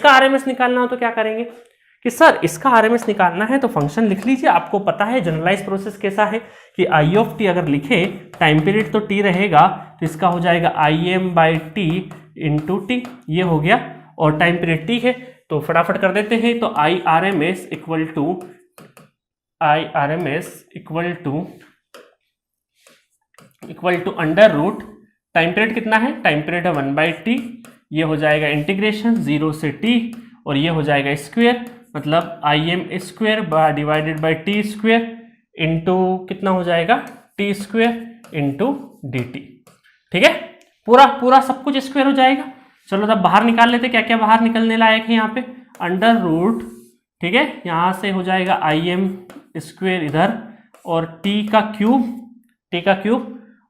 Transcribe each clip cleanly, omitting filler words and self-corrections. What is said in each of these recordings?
इसका आरएमएस निकालना हो तो क्या करेंगे कि सर इसका आरएमएस निकालना है तो फंक्शन लिख लीजिए। आपको पता है जनरलाइज प्रोसेस कैसा है कि आई ऑफ टी अगर लिखे, टाइम पीरियड तो टी रहेगा, तो इसका हो जाएगा I am by T into T, ये हो गया, और टाइम पीरियड टी है तो फटाफट कर देते हैं। तो I R M S equal to under root, time period कितना है, टाइम पीरियड है 1/t, ये हो जाएगा इंटीग्रेशन 0 से t, और ये हो जाएगा स्क्वेयर, मतलब I am square divided by T square into कितना हो जाएगा T square into D T. ठीक है, पूरा सब कुछ स्क्वेयर हो जाएगा। चलो तब बाहर निकाल लेते, क्या क्या बाहर निकलने लायक है यहाँ पे, अंडर रूट, ठीक है, यहाँ से हो जाएगा आई एम स्क्वेयर इधर और टी का क्यूब,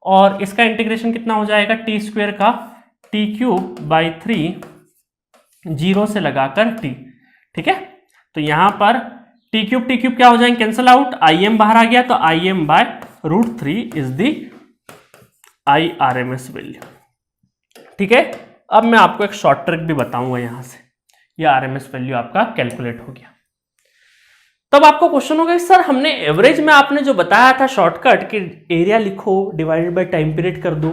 और इसका इंटीग्रेशन कितना हो जाएगा टी स्क्वेयर का टी क्यूब बाई 3, 0 से लगाकर टी। ठीक है, तो यहां पर टी क्यूब क्या हो जाएंगे, कैंसल आउट, आई एम बाहर आ गया, तो I M by √3 is the I R M S value. ठीक है, अब मैं आपको एक शॉर्ट ट्रिक भी बताऊंगा, यहां से ये आर एम एस वैल्यू आपका कैलकुलेट हो गया। तब आपको क्वेश्चन होगा सर हमने एवरेज में आपने जो बताया था शॉर्टकट कि एरिया लिखो डिवाइडेड बाय टाइम पीरियड कर दो,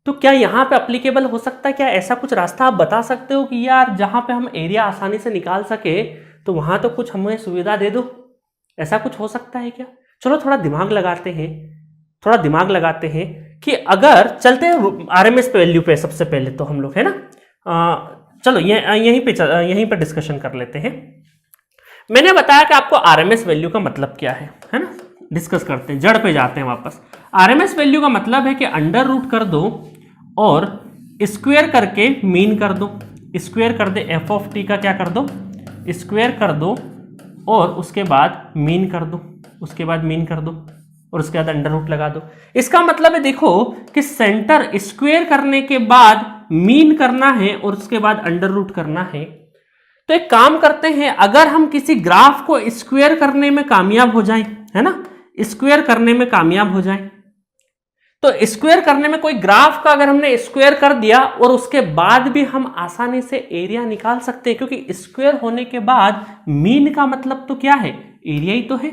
तो क्या यहाँ पे अप्लीकेबल हो सकता है, क्या ऐसा कुछ रास्ता आप बता सकते हो कि यार जहाँ पे हम एरिया आसानी से निकाल सके तो वहाँ तो कुछ हमें सुविधा दे दो, ऐसा कुछ हो सकता है क्या? चलो थोड़ा दिमाग लगाते हैं कि अगर चलते हैं आरएमएस वैल्यू पे सबसे पहले तो हम लोग, है ना, चलो यहीं पे डिस्कशन कर लेते हैं। मैंने बताया कि आपको आरएमएस वैल्यू का मतलब क्या है ना, डिस्कस करते हैं, जड़ पे जाते हैं वापस। आरएमएस वैल्यू का मतलब है कि अंडर रूट कर दो और स्क्वायर करके मीन कर दो, स्क्वायर कर दे एफ ऑफ टी का, क्या कर दो स्क्वायर कर दो और उसके बाद मीन कर दो, और उसके बाद अंडर रूट लगा दो। इसका मतलब है देखो कि सेंटर स्क्वायर करने के बाद मीन करना है और उसके बाद अंडर रूट करना है। तो एक काम करते हैं, अगर हम किसी ग्राफ को स्क्वायर करने में कामयाब हो जाएं, है ना, स्क्वायर करने में कामयाब हो जाएं, तो स्क्वायर करने में कोई ग्राफ का अगर हमने स्क्वायर कर दिया और उसके बाद भी हम आसानी से एरिया निकाल सकते हैं, क्योंकि स्क्वायर होने के बाद मीन का मतलब तो क्या है, एरिया ही तो है।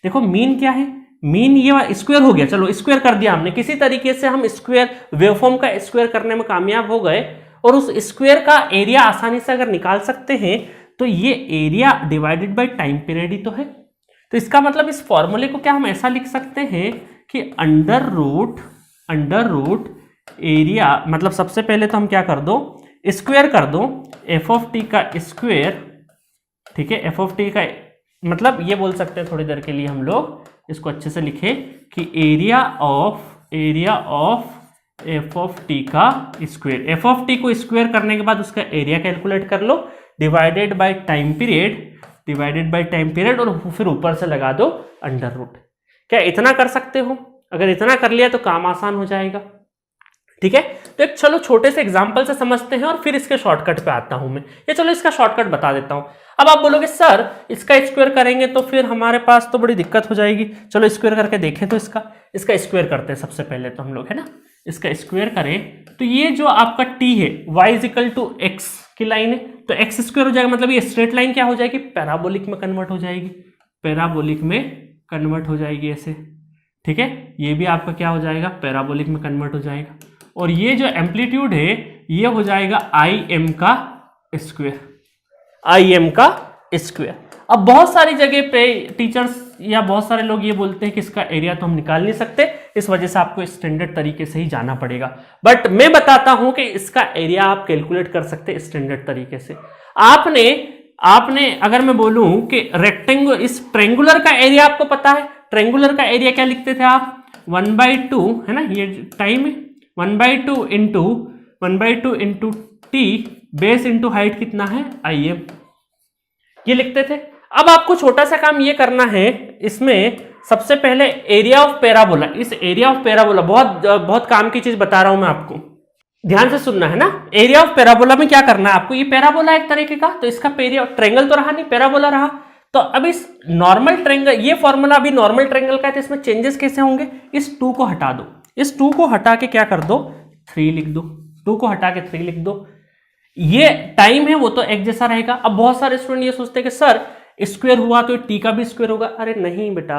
देखो मीन क्या है, मीन ये स्क्वायर हो गया, चलो स्क्वायर कर दिया हमने, किसी तरीके से हम स्क्वायर वेवफॉर्म का स्क्वायर करने में कामयाब हो गए और उस स्क्वायर का एरिया आसानी से अगर निकाल सकते हैं तो ये area divided by time period ही तो है। तो इसका मतलब इस फॉर्मूले को क्या हम ऐसा लिख सकते हैं कि अंडर रूट एरिया, मतलब सबसे पहले तो हम क्या कर दो, स्क्वायर कर दो एफ ऑफ टी का स्क्वायर, ठीक है, एफ ऑफ टी का मतलब ये बोल सकते हैं थोड़ी देर के लिए हम लोग इसको अच्छे से लिखे कि area of F of T का स्क्वायर, एफ ऑफ टी को स्क्वायर करने के बाद उसका एरिया कैलकुलेट कर लो डिवाइडेड बाय टाइम पीरियड और फिर ऊपर से लगा दो अंडर रूट। क्या इतना कर सकते हो? अगर इतना कर लिया तो काम आसान हो जाएगा। ठीक है, तो एक चलो छोटे से एग्जांपल से समझते हैं और फिर इसके शॉर्टकट पे आता हूं मैं, या चलो इसका शॉर्टकट बता देता हूं। अब आप बोलोगे सर इसका स्क्वायर करेंगे तो फिर हमारे पास तो बड़ी दिक्कत हो जाएगी, चलो स्क्वायर करके देखें। तो इसका स्क्वायर करते हैं सबसे पहले तो हम लोग, है ना, इसका स्क्वायर करें तो ये जो आपका t है y इक्वल टू x की लाइन है, तो x स्क्वायर हो जाएगा, मतलब ये स्ट्रेट लाइन क्या हो जाएगी, पैराबोलिक में कन्वर्ट हो जाएगी, ऐसे। ठीक है, ये भी आपका क्या हो जाएगा, पैराबोलिक में कन्वर्ट हो जाएगा, और ये जो एम्पलीट्यूड है ये हो जाएगा आई एम का स्क्वायर। अब बहुत सारी जगह पे टीचर्स या बहुत सारे लोग ये बोलते हैं कि इसका एरिया तो हम निकाल नहीं सकते, इस वजह से आपको स्टैंडर्ड तरीके से ही जाना पड़ेगा, बट मैं बताता हूं कि इसका एरिया आप कैलकुलेट कर सकते हैं स्टैंडर्ड तरीके से। आपने अगर मैं बोलूं कि रेक्टेंगुलर, इस ट्रेंगुलर का एरिया आपको पता है, ट्रेंगुलर का एरिया क्या लिखते थे आप, 1/2, है ना, ये टाइम है, 1/2 into T base into height कितना है IM, ये लिखते थे। अब आपको छोटा सा काम ये करना है, इसमें सबसे पहले एरिया ऑफ पैराबोला, इस एरिया ऑफ पैराबोला बहुत काम की चीज बता रहा हूं मैं आपको, ध्यान से सुनना है ना। एरिया ऑफ पैराबोला में क्या करना है आपको, ये पैराबोला एक तरीके का, तो इसका ट्रेंगल तो रहा नहीं, पैराबोला रहा, तो अब इस नॉर्मल ट्रेंगल, ये फॉर्मूला अभी नॉर्मल ट्रेंगल का है, तो इसमें चेंजेस कैसे होंगे, इस 2 को हटा दो, इस 2 को हटा के क्या कर दो 3 लिख दो, 2 को हटा के 3 लिख दो। ये टाइम है वो तो एक जैसा रहेगा। अब बहुत सारे स्टूडेंट ये सोचते हैं कि सर स्क्वायर हुआ तो टी का भी स्क्वायर होगा। अरे नहीं बेटा,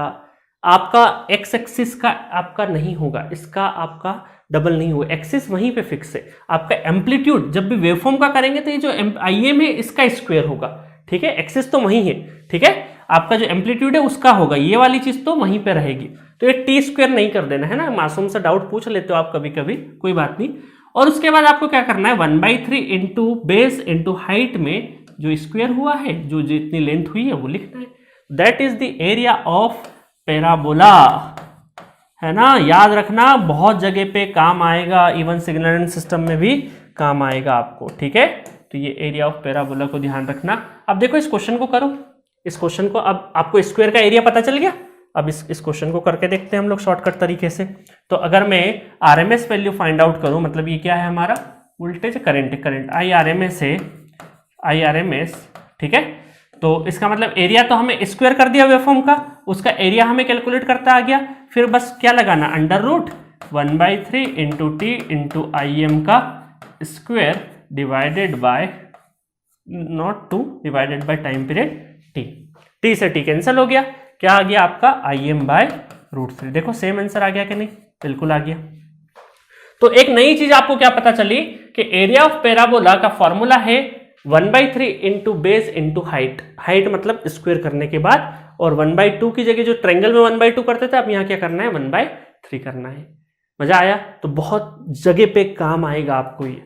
आपका एक्स एक्सिस का आपका नहीं होगा, इसका आपका डबल नहीं होगा, एक्सिस वहीं पे फिक्स है। आपका एम्पलीट्यूड जब भी वेवफॉर्म का करेंगे तो ये जो आई एम है इसका स्क्वायर होगा, ठीक है, एक्सिस तो वहीं है, ठीक है, आपका जो एम्पलीट्यूड है उसका होगा, ये वाली चीज तो वहीं पे रहेगी। तो ये टी स्क्वायर नहीं कर देना है ना, मासूम सा डाउट पूछ लेते हो आप कभी कभी, कोई बात नहीं। और उसके बाद आपको क्या करना है, 1/3 इंटू बेस इंटू हाइट में जो स्क्वायर हुआ है, जो जितनी लेंथ हुई है वो लिखना है। That is the area of parabola, है ना, याद रखना, बहुत जगह पे काम आएगा, इवन सिग्नल एंड सिस्टम में भी काम आएगा आपको, ठीक है। तो ये एरिया ऑफ पैराबोला को ध्यान रखना। अब देखो इस क्वेश्चन को करो, इस क्वेश्चन को, अब आपको स्क्वायर का एरिया पता चल गया। अब इस क्वेश्चन को करके देखते हैं हम लोग शॉर्टकट तरीके से। तो अगर मैं आरएमएस वैल्यू फाइंड आउट करूं, मतलब ये क्या है हमारा voltage current, current I RMS है, आई आरएमएस, ठीक है। तो इसका मतलब एरिया तो हमें स्क्वायर कर दिया वेवफॉर्म का, उसका एरिया हमें कैलकुलेट करता आ गया। फिर बस क्या लगाना, under root 1/3 into T into I M का square divided by nought 2 divided by time period T. T से टी कैंसिल हो गया, क्या आ गया आपका आई एम बाय √3। देखो सेम आंसर आ गया कि नहीं, बिल्कुल आ गया। तो एक नई चीज आपको क्या पता चली कि एरिया ऑफ पैराबोला का फॉर्मूला है 1/3 into base into height, height मतलब स्क्वायर करने के बाद, और 1/2 की जगह जो ट्रायंगल में 1/2 करते थे, अब यहाँ क्या करना है 1/3 करना है। मजा आया? तो बहुत जगह पे काम आएगा आपको ये।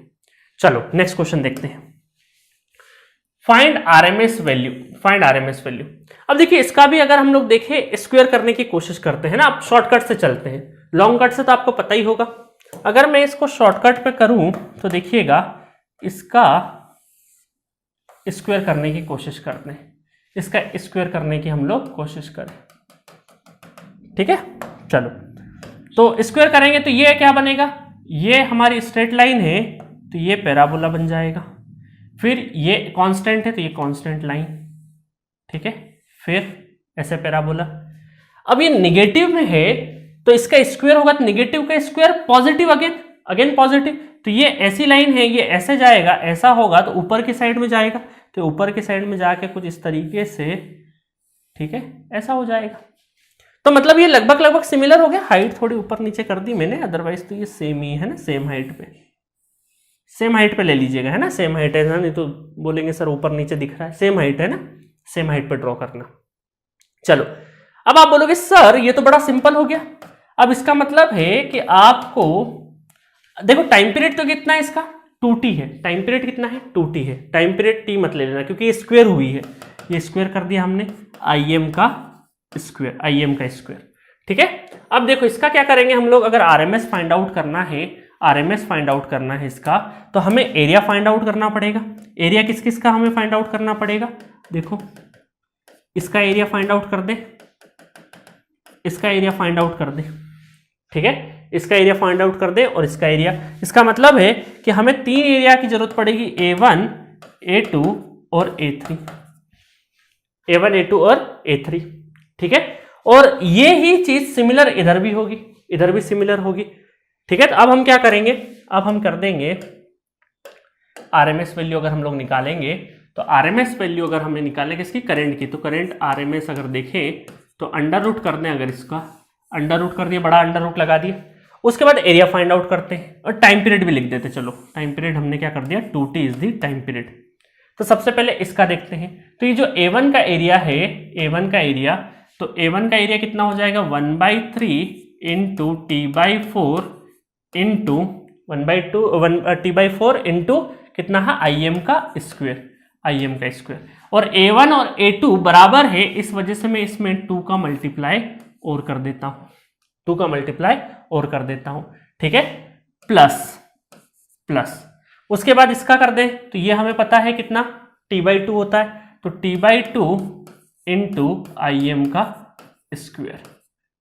चलो नेक्स्ट क्वेश्चन देखते हैं, find RMS value, find RMS value. अब देखिए इसका भी अगर हम लोग देखें स्क्वायर करने की कोशिश करते हैं ना, आप शॉर्टकट से चलते हैं, लॉन्ग कट से तो आपको पता ही होगा। अगर मैं इसको शॉर्टकट पे करूं तो देखिएगा इसका स्क्वायर करने की कोशिश करते हैं, इसका स्क्वायर करने की हम लोग कोशिश करें, ठीक है। चलो तो स्क्वायर करेंगे तो ये क्या बनेगा, ये हमारी स्ट्रेट लाइन है तो ये पैराबोला बन जाएगा, फिर ये कांस्टेंट है तो ये कांस्टेंट लाइन, ठीक है, फिर ऐसे पैराबोला। अब ये निगेटिव में है तो इसका स्क्वायर होगा तो निगेटिव का square positive, again again positive, तो ये ऐसी लाइन है, ये ऐसे जाएगा, ऐसा होगा तो ऊपर की साइड में जाएगा, तो ऊपर की साइड में जाके कुछ इस तरीके से, ठीक है, ऐसा हो जाएगा। तो मतलब ये लगभग लगभग सिमिलर हो गया, हाइट थोड़ी ऊपर नीचे कर दी मैंने, अदरवाइज तो ये सेम ही है ना, सेम हाइट पे, सेम हाइट पे ले लीजिएगा, है ना, सेम हाइट है ना, नहीं तो बोलेंगे सर ऊपर नीचे दिख रहा है, सेम हाइट है ना, सेम हाइट पे ड्रॉ करना। चलो अब आप बोलोगे सर ये तो बड़ा सिंपल हो गया। अब इसका मतलब है कि आपको देखो टाइम पीरियड तो कितना है इसका 2t है, टाइम पीरियड कितना है 2t है, टाइम पीरियड t मत ले लेना क्योंकि ये स्क्वायर हुई है, ये स्क्वायर कर दिया हमने im का स्क्वायर, im का स्क्वायर, ठीक है। अब देखो इसका क्या करेंगे हम लोग, अगर आरएमएस फाइंड आउट करना है, आरएमएस फाइंड आउट करना है इसका, तो हमें एरिया फाइंड आउट करना पड़ेगा। एरिया किस किस का हमें फाइंड आउट करना पड़ेगा, देखो इसका एरिया फाइंड आउट कर दे, इसका एरिया फाइंड आउट कर दे, ठीक है, इसका एरिया फाइंड आउट कर दे और इसका एरिया। इसका मतलब है कि हमें 3 एरिया की जरूरत पड़ेगी, A1 A2 और A3, A1 A2 और A3, ठीक है। और ये ही चीज सिमिलर इधर भी होगी, इधर भी सिमिलर होगी, ठीक है। तो अब हम क्या करेंगे, अब हम कर देंगे आरएमएस वैल्यू अगर हम लोग निकालेंगे, तो आरएमएस वैल्यू अगर हमने निकालेंगे इसकी करंट की, तो करंट आरएमएस अगर देखें तो अंडर रूट कर दें, अगर इसका अंडर रूट कर दिया, बड़ा अंडर रूट लगा दिया, उसके बाद एरिया फाइंड आउट करते हैं और टाइम पीरियड भी लिख देते। चलो टाइम पीरियड हमने क्या कर दिया 2t is the time period. तो सबसे पहले इसका देखते हैं, तो ये जो A1 का एरिया है, A1 का एरिया, तो A1 का एरिया कितना हो जाएगा 1/3 इंटू t/4 इंटू 1/2 इंटू कितना है im का स्क्वायर, im का स्क्वायर। और A1 और A2 बराबर है, इस वजह से मैं इसमें 2 का मल्टीप्लाई और कर देता हूं, 2 का मल्टीप्लाई और कर देता हूं, ठीक है, प्लस प्लस। उसके बाद इसका कर दें तो ये हमें पता है कितना t/2 होता है, तो t/2 इंटू im का स्क्वायर,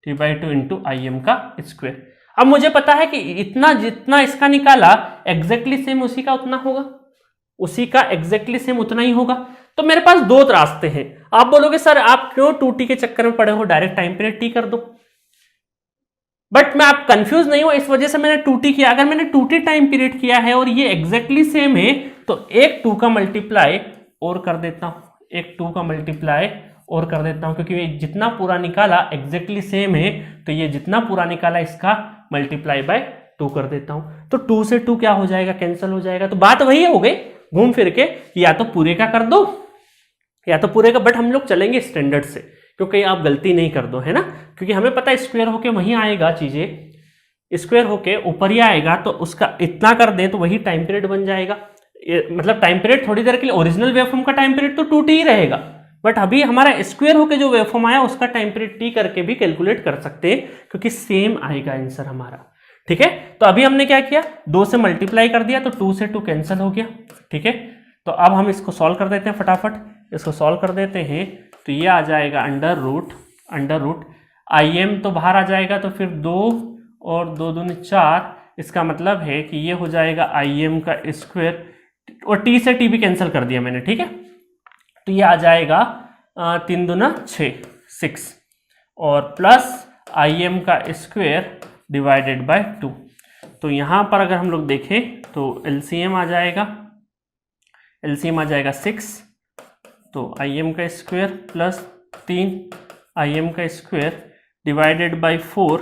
t/2 इंटू im का स्क्वायर। अब मुझे पता है कि इतना जितना इसका निकाला एग्जैक्टली सेम उसी का उतना होगा, उसी का एग्जैक्टली सेम उतना ही होगा। तो मेरे पास 2 रास्ते हैं। आप बोलोगे सर आप क्यों 2t के चक्कर में पड़े हो, डायरेक्ट टाइम पीरियड t कर दो। बट मैं आप कंफ्यूज नहीं हो, इस वजह से मैंने 2t किया। अगर मैंने 2t टाइम पीरियड किया है और ये एग्जैक्टली सेम है तो एक 2 का मल्टीप्लाई और कर देता हूं, एक 2 का मल्टीप्लाई और कर देता हूं, क्योंकि ये जितना पूरा निकाला एग्जैक्टली सेम है तो ये जितना पूरा निकाला इसका मल्टीप्लाई बाय 2 कर देता हूं। तो 2 से 2 क्या हो जाएगा, कैंसिल हो जाएगा। तो बात वही हो गई घूम फिर के, या तो पूरे का कर दो या तो पूरे का, बट हम लोग चलेंगे स्टैंडर्ड से, क्योंकि आप गलती नहीं कर दो, है ना। क्योंकि हमें पता है स्क्वायर होके वहीं आएगा, चीजें स्क्वायर होके ऊपर ही आएगा, तो उसका इतना कर दें तो वही टाइम पीरियड बन जाएगा। मतलब टाइम पीरियड थोड़ी देर के लिए, ओरिजिनल वेवफॉर्म का टाइम पीरियड तो 2t ही रहेगा, बट अभी हमारा स्क्वायर होके जो वेवफॉर्म आया उसका टाइम पीरियड t करके भी कैलकुलेट कर सकते हैं, क्योंकि सेम आएगा आंसर हमारा। ठीक है, तो अभी हमने क्या किया, 2 से मल्टीप्लाई कर दिया तो 2 से 2 कैंसिल हो गया। ठीक है, तो अब हम इसको सॉल्व कर देते हैं फटाफट, इसको सॉल्व कर देते हैं। तो ये आ जाएगा अंडर रूट im तो बाहर आ जाएगा, तो फिर 2 और 2 दूनी 4, इसका मतलब है कि ये हो जाएगा im का स्क्वायर, और t से t भी कैंसिल कर दिया मैंने। ठीक है, तो ये आ जाएगा 3 दूना 6 और प्लस im का स्क्वायर डिवाइडेड बाय 2। तो यहाँ पर अगर हम लोग देखें तो LCM आ जाएगा 6, तो im का स्क्वायर प्लस 3 im का स्क्वायर डिवाइडेड बाय 4,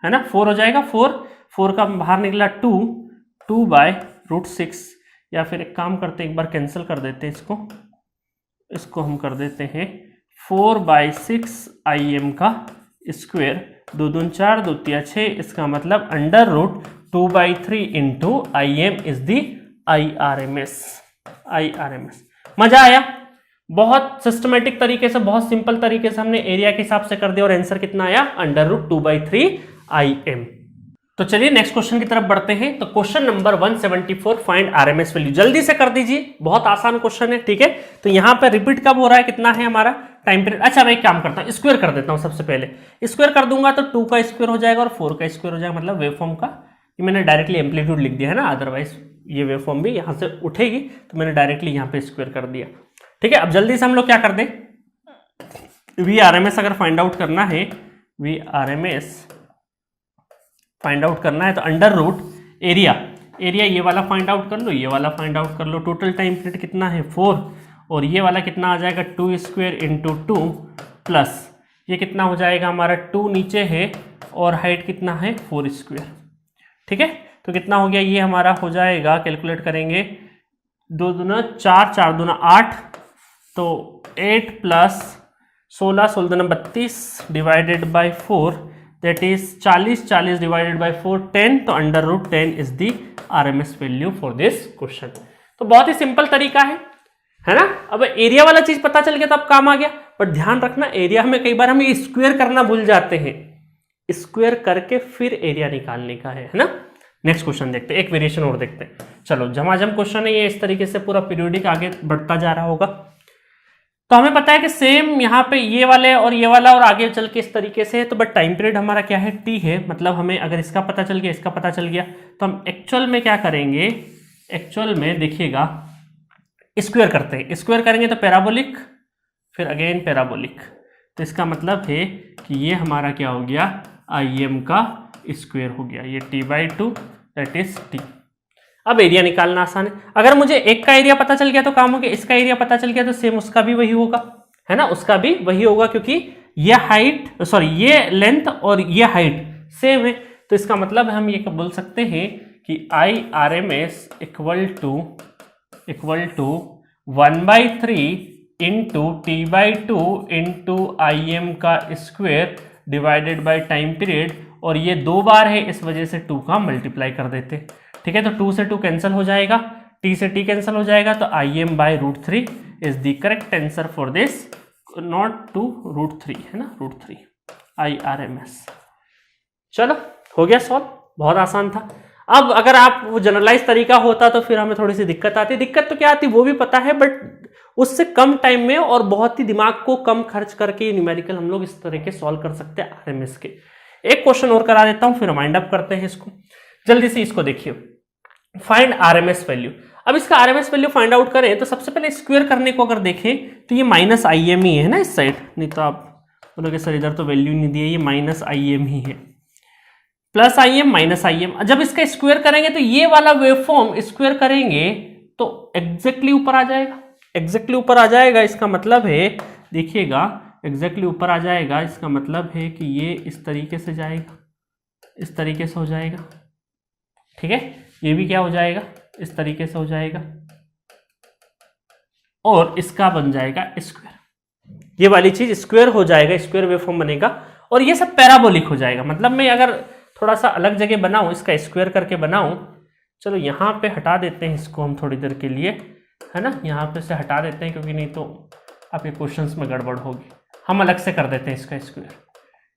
है ना, 4 हो जाएगा, 4 का बाहर निकला 2 बाय रूट 6, या फिर एक काम करते हैं, एक बार कैंसिल कर देते हैं इसको हम कर देते हैं 4 बाय 6 im का स्क्वायर, 2 दून 4, 2 तिया 6, इसका मतलब under root 2/3 into im is the IRMS। मजा आया, बहुत सिस्टमेटिक तरीके से, बहुत सिंपल तरीके से हमने एरिया के हिसाब से कर दिया, और आंसर कितना आया, अंडर रूट 2/3 im। तो चलिए नेक्स्ट क्वेश्चन की तरफ बढ़ते हैं। तो question number 174, find RMS value. जल्दी से कर दीजिए, बहुत आसान क्वेश्चन है। ठीक है, तो यहां पर रिपीट कब हो रहा है, कितना है हमारा टाइम पीरियड। अच्छा मैं एक काम करता हूं, स्क्वायर कर देता हूं। सबसे पहले स्क्वायर कर दूंगा तो 2 का स्क्वायर हो जाएगा और 4 का स्क्वायर हो जाएगा, मतलब वेवफॉर्म का। ये मैंने डायरेक्टली एम्पलीट्यूड लिख दिया है ना, अदरवाइज ये वेवफॉर्म भी यहां से उठेगी, तो मैंने डायरेक्टली यहां पे स्क्वायर कर दिया। ठीक है, अब जल्दी से हम लोग क्या कर दें, VRMS अगर फाइंड आउट करना है, VRMS फाइंड आउट करना है तो अंडर रूट एरिया ये वाला फाइंड आउट कर लो, ये वाला फाइंड आउट कर लो। टोटल टाइम पीरियड कितना है 4, और ये वाला कितना आ जाएगा 2 स्क्वायर इंटू 2 प्लस ये कितना हो जाएगा हमारा 2 नीचे है और हाइट कितना है 4 स्क्वायर। ठीक है, तो कितना हो गया, ये हमारा हो जाएगा, कैलकुलेट करेंगे, 2 दूना 4, 4 दूना 8, तो 8 प्लस 16, 16 दूना 32 divided by 4, that is 40 divided by 4 10, तो under root 10 is the RMS value for this question. तो बहुत ही सिंपल तरीका है ना। अब एरिया वाला चीज पता चल गया तो अब काम आ गया, पर ध्यान रखना एरिया में कई बार हम ये स्क्वायर करना भूल जाते हैं, स्क्वायर करके फिर एरिया निकालने का है ना। नेक्स्ट क्वेश्चन देखते हैं, एक वेरिएशन और देखते हैं। चलो झमाझम क्वेश्चन है ये, इस तरीके से पूरा पीरियोडिक आगे बढ़ता जा रहा होगा। तो हमें पता है कि सेम यहाँ पे ये वाले और ये वाला और आगे चल के इस तरीके से है, तो बट टाइम पीरियड हमारा क्या है t है, मतलब हमें अगर इसका पता चल गया, इसका पता चल गया, तो हम एक्चुअल में क्या करेंगे, एक्चुअल में देखिएगा स्क्वायर करते हैं, स्क्वायर करेंगे तो पैराबोलिक, फिर अगेन पैराबोलिक, तो इसका मतलब है कि ये हमारा क्या हो गया, im का स्क्वायर हो गया, ये t/2 दैट इज t। अब एरिया निकालना आसान है, अगर मुझे एक का एरिया पता चल गया तो काम हो गया, इसका एरिया पता चल गया तो सेम उसका भी वही होगा, है ना, उसका भी वही होगा, क्योंकि ये हाइट सॉरी ये लेंथ और ये हाइट सेम है। तो इसका मतलब हम ये बोल सकते हैं कि IRMS equal to 1/3 into t/2 into im का square divided by time period, और ये 2 बार है इस वजह से 2 का मल्टीप्लाई कर देते। ठीक है, तो 2 से 2 कैंसिल हो जाएगा, t से t कैंसिल हो जाएगा, तो im/√3 is the correct answer for this, not two √3 है ना, √3 IRMS। चलो हो गया सॉल्व, बहुत आसान था। अब अगर आप वो जनरलाइज तरीका होता तो फिर हमें थोड़ी सी दिक्कत आती, दिक्कत तो क्या आती वो भी पता है, बट उससे कम टाइम में और बहुत ही दिमाग को कम खर्च करके न्यूमेरिकल हम लोग इस तरह के सॉल्व कर सकते हैं आरएमएस के। एक क्वेश्चन और करा देता हूं, फिर वाइंड अप करते हैं इसको। जल्दी से इसको देखिए, फाइंड आरएमएस वैल्यू। अब इसका आरएमएस वैल्यू फाइंड आउट करें तो सबसे पहले स्क्वायर करने को अगर देखें तो ये -im ही है ना इस साइड, नहीं तो आप बोलोगे सर इधर तो वैल्यू नहीं दी है, ये -im ही है। Plus I am minus I am. जब इसका स्क्वायर करेंगे तो ये वाला वेवफॉर्म स्क्वायर करेंगे तो एग्जैक्टली ऊपर आ जाएगा, एग्जैक्टली ऊपर आ जाएगा। इसका मतलब है, देखिएगा, एग्जैक्टली ऊपर आ जाएगा। इसका मतलब है कि ये इस तरीके से जाएगा, इस तरीके से हो जाएगा, ठीक है। ये भी क्या हो जाएगा, इस तरीके से हो जाएगा, और इसका बन जाएगा स्क्वायर। ये वाली चीज स्क्वायर हो जाएगा, स्क्वायर वेवफॉर्म बनेगा, और ये सब पैराबोलिक हो जाएगा। मतलब मैं अगर थोड़ा सा अलग जगह बनाऊं, इसका स्क्वायर करके बनाऊं, चलो यहाँ पे हटा देते हैं इसको हम थोड़ी देर के लिए, है ना, यहाँ पे से हटा देते हैं, क्योंकि नहीं तो आपके क्वेश्चंस में गड़बड़ होगी। हम अलग से कर देते हैं इसका स्क्वायर।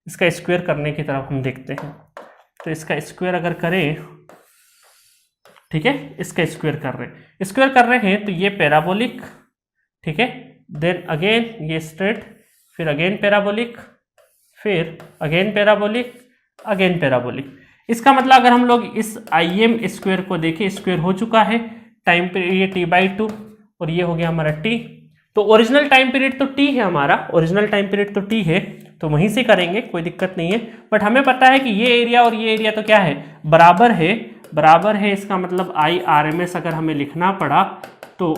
इसका स्क्वायर करने की तरफ हम देखते हैं, तो इसका स्क्वायर अगर करें, ठीक है, इसका स्क्वायर कर रहे हैं तो ये पैराबोलिक, ठीक है, देन अगेन ये स्ट्रेट, फिर अगेन पैराबोलिक, फिर अगेन पैराबोलिक, अगेन पैराबोलिक। इसका मतलब अगर हम लोग इस आई एम स्क्वायर को देखें, स्क्वायर हो चुका है, टाइम पीरियड ये t/2 और ये हो गया हमारा t। तो ओरिजिनल टाइम पीरियड तो t है हमारा, ओरिजिनल टाइम पीरियड तो t है, तो वहीं से करेंगे, कोई दिक्कत नहीं है। बट हमें पता है कि ये एरिया और ये एरिया तो क्या है, बराबर है, बराबर है। इसका मतलब आई आर एम एस अगर हमें लिखना पड़ा तो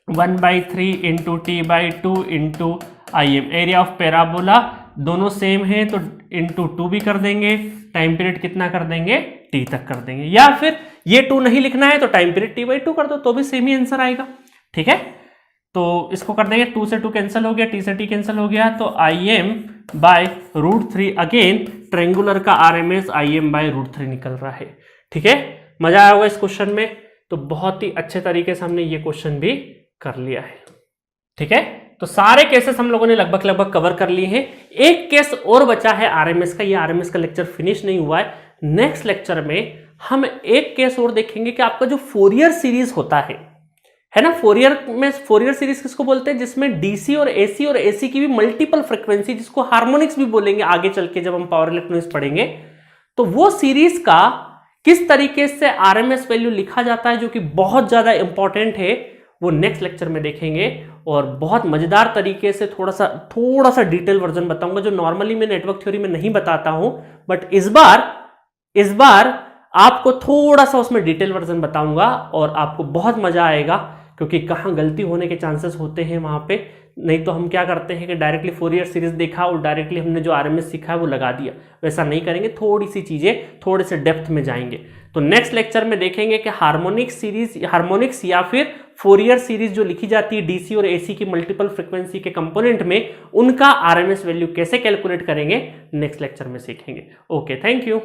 √1/3 into t/2 into I M. Area of parabola दोनों सेम है तो इंटू 2 भी कर देंगे, टाइम पीरियड कितना कर देंगे, t तक कर देंगे, या फिर ये 2 नहीं लिखना है तो टाइम पीरियड t/2 कर दो, तो भी सेम ही आंसर आएगा, ठीक है। तो इसको कर देंगे, 2 से 2 कैंसिल हो गया, t से t कैंसिल हो गया, तो Im/√3। अगेन ट्रायंगुलर का RMS Im/√3 निकल रहा है, ठीक है। मजा आया होगा इस क्वेश्चन में। तो बहुत ही अच्छे तरीके से हमने ये क्वेश्चन भी कर लिया है, ठीक है। तो सारे केसेस हम लोगों ने लगभग कवर कर लिए हैं। एक केस और बचा है आरएमएस का, ये आरएमएस का लेक्चर फिनिश नहीं हुआ है। नेक्स्ट लेक्चर में हम एक केस और देखेंगे कि आपका जो फोरियर सीरीज होता है ना, फोरियर सीरीज किसको बोलते हैं, जिसमें डीसी और एसी की भी मल्टीपल फ्रीक्वेंसी, जिसको हार्मोनिक्स भी बोलेंगे आगे चल के जब हम पावर इलेक्ट्रॉनिक्स पढ़ेंगे, तो वो सीरीज का किस तरीके से आरएमएस वैल्यू लिखा जाता है, जो कि बहुत ज्यादा इंपॉर्टेंट है, वो नेक्स्ट लेक्चर में देखेंगे। और बहुत मजेदार तरीके से थोड़ा सा डिटेल वर्जन बताऊंगा, जो नॉर्मली मैं नेटवर्क थ्योरी में नहीं बताता हूं, बट इस बार आपको थोड़ा सा उसमें डिटेल वर्जन बताऊंगा और आपको बहुत मजा आएगा, क्योंकि कहां गलती होने के चांसेस होते हैं वहां पे। नहीं तो हम क्या करते हैं कि डायरेक्टली फोरियर सीरीज देखा और डायरेक्टली हमने जो आरएमएस सीखा है वो लगा दिया, वैसा नहीं करेंगे, थोड़ी सी चीजें थोड़े से डेप्थ में जाएंगे। तो नेक्स्ट लेक्चर में देखेंगे कि हार्मोनिक्स या फिर फोरियर सीरीज जो लिखी जाती है डीसी और एसी की मल्टीपल फ्रीक्वेंसी के कंपोनेंट में, उनका आरएमएस वैल्यू कैसे कैलकुलेट करेंगे, नेक्स्ट लेक्चर में सीखेंगे। Okay, thank you.